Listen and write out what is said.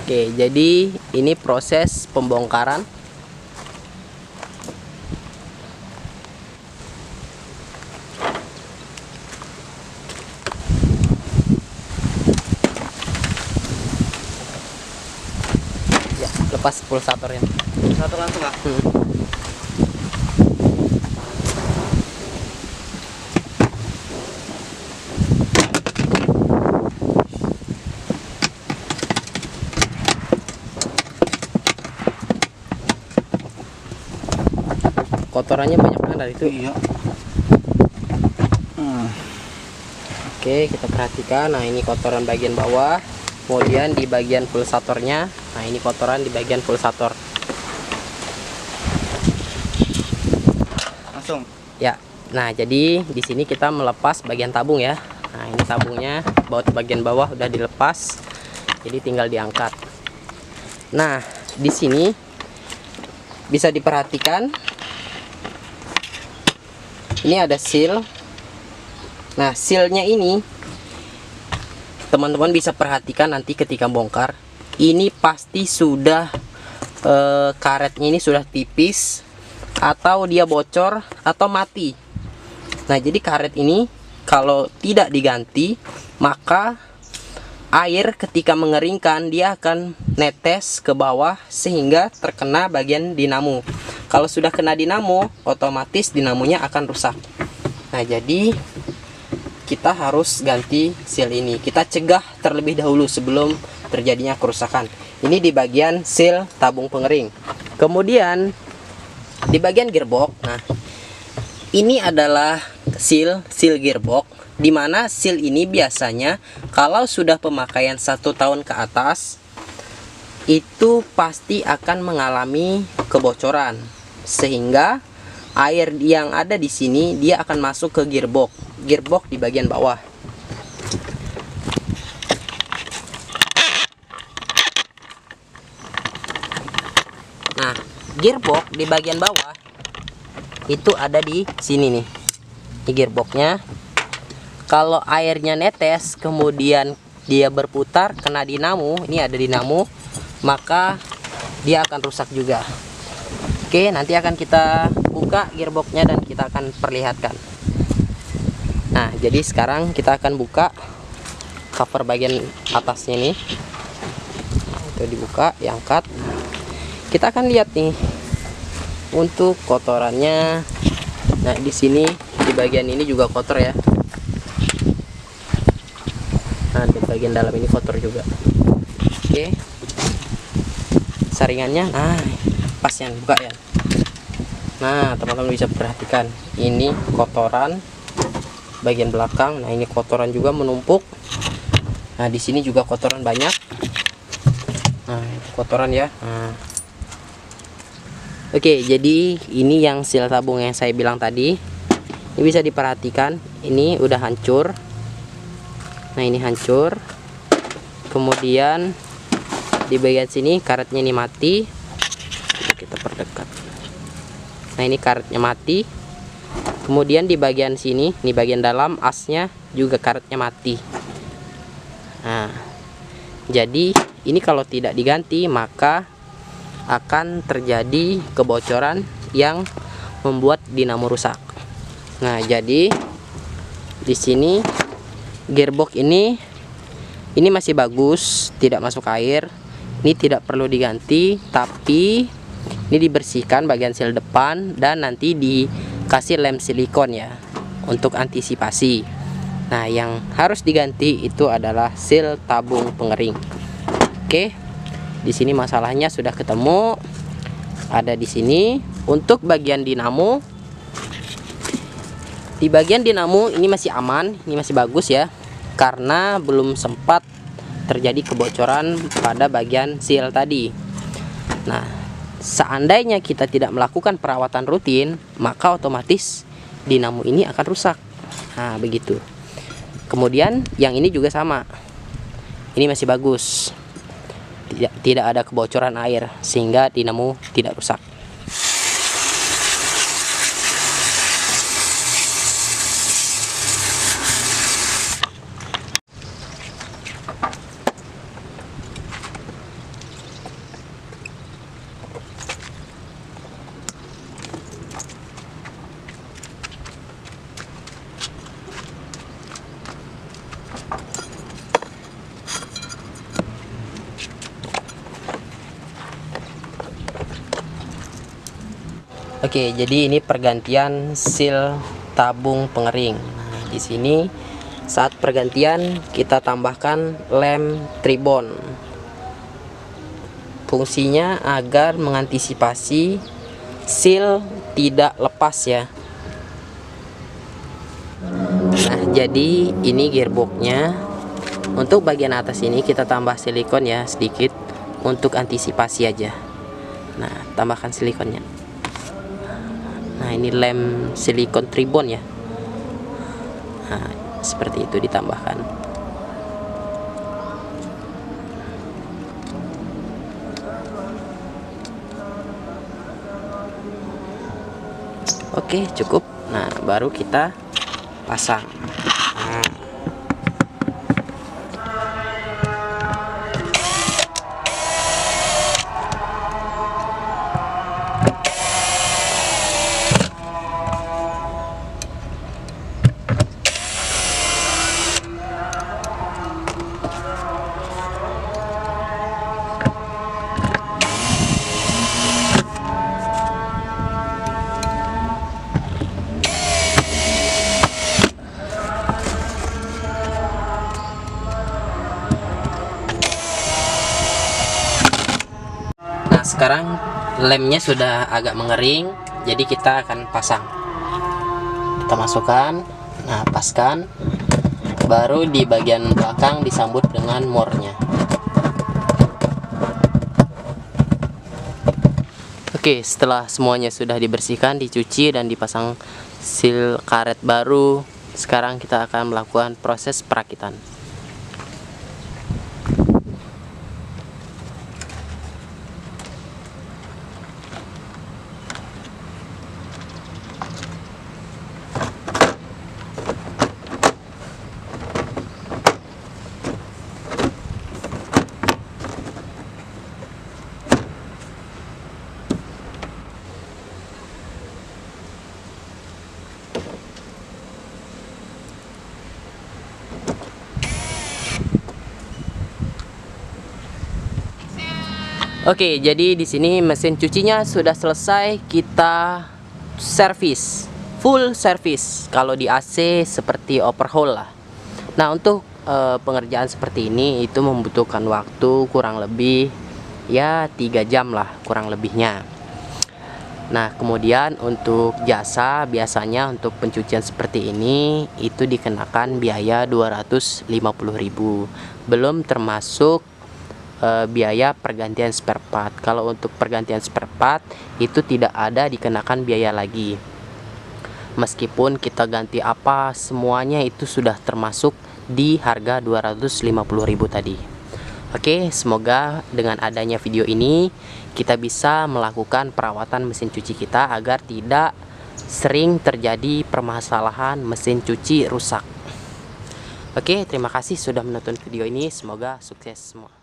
Oke, jadi ini proses pembongkaran. Ya, lepas pulsatornya. Pulsator langsung ah. Kotorannya banyak banget itu. Iya. Oke, kita perhatikan. Nah, ini kotoran bagian bawah. Kemudian di bagian pulsatornya. Nah, ini kotoran di bagian pulsator. Langsung. Ya. Nah, jadi di sini kita melepas bagian tabung ya. Nah, ini tabungnya bagian bawah udah dilepas. Jadi tinggal diangkat. Nah, di sini bisa diperhatikan ini ada seal. Nah, sealnya ini teman-teman bisa perhatikan nanti ketika bongkar. Ini pasti sudah karetnya ini sudah tipis, atau dia bocor atau mati. Nah, jadi karet ini kalau tidak diganti, maka air ketika mengeringkan dia akan netes ke bawah sehingga terkena bagian dinamo. Kalau sudah kena dinamo, otomatis dinamonya akan rusak. Nah, jadi kita harus ganti seal ini. Kita cegah terlebih dahulu sebelum terjadinya kerusakan. Ini di bagian seal tabung pengering. Kemudian di bagian gearbox. Nah, ini adalah seal gearbox, dimana seal ini biasanya kalau sudah pemakaian 1 tahun ke atas itu pasti akan mengalami kebocoran, sehingga air yang ada di sini dia akan masuk ke gearbox di bagian bawah. Nah, gearbox di bagian bawah itu ada di sini nih. Ini gearboxnya. Kalau airnya netes kemudian dia berputar kena dinamo, ini ada dinamo, maka dia akan rusak juga. Oke, nanti akan kita buka gearboxnya dan kita akan perlihatkan. Nah, jadi sekarang kita akan buka cover bagian atasnya nih. Itu dibuka, diangkat. Kita akan lihat nih untuk kotorannya. Nah, di sini di bagian ini juga kotor ya. Nah, di bagian dalam ini kotor juga. Oke. Saringannya, nah, pas yang buka ya. Nah, teman-teman bisa perhatikan ini kotoran bagian belakang. Nah, ini kotoran juga menumpuk. Nah, di sini juga kotoran banyak. Nah, kotoran ya. Nah. Oke, jadi ini yang seal tabung yang saya bilang tadi. Ini bisa diperhatikan, ini udah hancur. Nah, ini hancur. Kemudian di bagian sini karetnya ini mati. Kita perdekat. Nah, ini karetnya mati. Kemudian di bagian sini, di bagian dalam asnya juga karetnya mati. Nah, jadi ini kalau tidak diganti maka akan terjadi kebocoran yang membuat dinamo rusak. Nah, jadi di sini gearbox ini masih bagus, tidak masuk air. Ini tidak perlu diganti, tapi ini dibersihkan bagian seal depan dan nanti dikasih lem silikon ya untuk antisipasi. Nah, yang harus diganti itu adalah seal tabung pengering. Oke. Di sini masalahnya sudah ketemu. Ada di sini. Untuk bagian dinamo, di bagian dinamo ini masih aman, ini masih bagus ya, karena belum sempat terjadi kebocoran pada bagian seal tadi. Nah, seandainya kita tidak melakukan perawatan rutin, maka otomatis dinamo ini akan rusak. Nah, begitu. Kemudian yang ini juga sama. Ini masih bagus. Tidak ada kebocoran air sehingga dinamo tidak rusak. Oke, jadi ini pergantian seal tabung pengering. Nah, di sini saat pergantian kita tambahkan lem tribon. Fungsinya agar mengantisipasi seal tidak lepas ya. Nah, jadi ini gearboxnya. Untuk bagian atas ini kita tambah silikon ya sedikit untuk antisipasi aja. Nah, tambahkan silikonnya. Nah, ini lem silikon tribon ya. Nah, seperti itu ditambahkan. Oke, cukup. Nah, baru kita pasang. Sekarang lemnya sudah agak mengering, jadi kita akan pasang. Kita masukkan, nah paskan, baru di bagian belakang disambut dengan mornya. Oke, setelah semuanya sudah dibersihkan, dicuci dan dipasang seal karet baru, sekarang kita akan melakukan proses perakitan. Oke, jadi di sini mesin cucinya sudah selesai, kita servis, full service. Kalau di AC seperti overhaul lah. Nah, untuk pengerjaan seperti ini itu membutuhkan waktu kurang lebih ya 3 jam lah kurang lebihnya. Nah, kemudian untuk jasa biasanya untuk pencucian seperti ini itu dikenakan biaya 250.000. Belum termasuk biaya pergantian spare part. Kalau untuk pergantian spare part itu tidak ada dikenakan biaya lagi. Meskipun kita ganti apa, semuanya itu sudah termasuk di harga 250.000 tadi. Oke, semoga dengan adanya video ini kita bisa melakukan perawatan mesin cuci kita agar tidak sering terjadi permasalahan mesin cuci rusak. Oke, terima kasih sudah menonton video ini, semoga sukses semua.